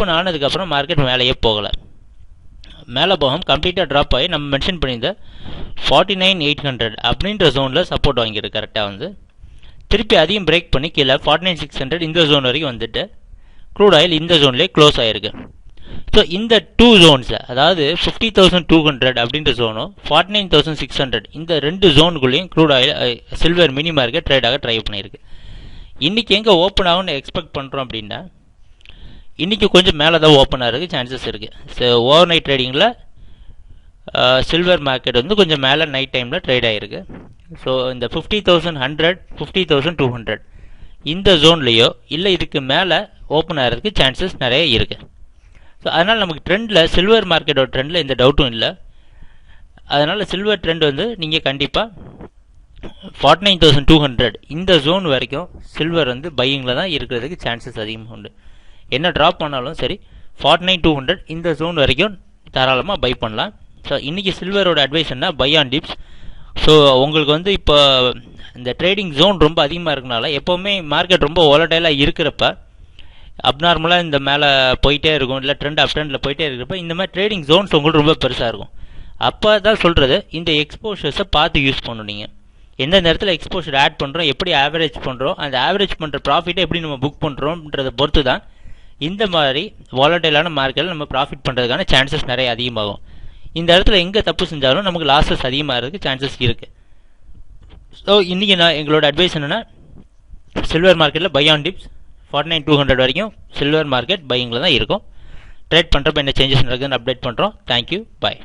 Open ஆனதுக்கப்புறம் market மேலேயே போகலை, மேலே போகாமல் கம்ப்ளீட்டாக ட்ராப் ஆகி நம்ம மென்ஷன் பண்ணியிருந்த 49,800 அப்படின்ற ஜோனில் சப்போர்ட் வாங்கியிருக்கு. கரெக்டாக வந்து திருப்பி அதையும் பிரேக் பண்ணி கீழே 49,600 இந்த ஜோன் வரைக்கும் வந்துட்டு க்ரூட் ஆயில் இந்த ஜோன்லேயே க்ளோஸ் ஆகிருக்கு. ஸோ இந்த டூ ஜோன்ஸை, அதாவது 50,200 அப்படின்ற ஜோனும் 49,600 இந்த ரெண்டு ஜோனுக்குள்ளேயும் crude oil silver mini market ட்ரேடாக ட்ரை பண்ணியிருக்கு. இன்றைக்கி எங்கே ஓப்பன் ஆகும்னு எக்ஸ்பெக்ட் பண்ணுறோம் அப்படின்னா, இன்றைக்கி கொஞ்சம் மேலே தான் ஓப்பன் ஆகிறதுக்கு சான்சஸ் இருக்குது. ஸோ ஓவர் நைட் ட்ரேடிங்கில் சில்வர் மார்க்கெட் வந்து கொஞ்சம் மேலே நைட் டைமில் ட்ரேட் ஆகிருக்கு. ஸோ இந்த 50,100 50,200 இந்த ஜோன்லேயோ இல்லை இதுக்கு மேலே ஓப்பன் ஆகிறதுக்கு சான்சஸ் நிறைய இருக்குது. ஸோ அதனால் நமக்கு ட்ரெண்டில் சில்வர் மார்க்கெட்டோட ட்ரெண்டில் எந்த டவுட்டும் இல்லை. அதனால் சில்வர் ட்ரெண்ட் வந்து நீங்கள் கண்டிப்பாக 49,200 இந்த ஜோன் வரைக்கும் சில்வர் வந்து பையிங்கில் தான் இருக்கிறதுக்கு சான்சஸ் அதிகமாக உண்டு. என்ன ட்ராப் பண்ணாலும் சரி 49,200 இந்த ஜோன் வரைக்கும் தாராளமாக பை பண்ணலாம். ஸோ இன்றைக்கி சில்வரோட அட்வைஸ் என்ன, பை ஆன் டிப்ஸ். ஸோ உங்களுக்கு வந்து இப்போ இந்த ட்ரேடிங் ஜோன் ரொம்ப அதிகமாக இருக்கனால எப்போவுமே மார்க்கெட் ரொம்ப வாலடைலாக இருக்கிறப்ப, அப்நார்மலாக இந்த மேலே போயிட்டே இருக்கும், இல்லை ட்ரெண்ட் அப் ட்ரெண்டில் போயிட்டே இருக்கிறப்ப இந்த மாதிரி ட்ரேடிங் ஜோன்ஸ் உங்களுக்கு ரொம்ப பெருசாக இருக்கும். அப்போ தான் சொல்கிறது, இந்த எக்ஸ்போஷர்ஸை பார்த்து யூஸ் பண்ணணும். நீங்கள் எந்த நேரத்தில் எக்ஸ்போஷர் ஆட் பண்ணுறோம், எப்படி ஆவரேஜ் பண்ணுறோம், அந்த ஆவரேஜ் பண்ணுற ப்ராஃபிட்டை எப்படி நம்ம புக் பண்ணுறோம்ன்றதை பொறுத்து தான் இந்த மாதிரி வாலடைலான மார்க்கெட்டில் நம்ம ப்ராஃபிட் பண்ணுறதுக்கான சான்சஸ் நிறைய அதிகமாகும். இந்த இடத்துல எங்கே தப்பு செஞ்சாலும் நமக்கு லாஸஸ் அதிகமாகிறதுக்கு சான்சஸ் இருக்குது. ஸோ இன்றைக்கி நான் எங்களோட அட்வைஸ் என்னென்னா, சில்வர் மார்க்கெட்டில் பை ஆன் டிப்ஸ் 49,200 வரைக்கும் சில்வர் மார்க்கெட் பையிங்கில் தான் இருக்கும். ட்ரேட் பண்ணுறப்ப என்ன சேஞ்சஸ் நடக்குதுன்னு அப்டேட் பண்ணுறோம். தேங்க்யூ, பாய்.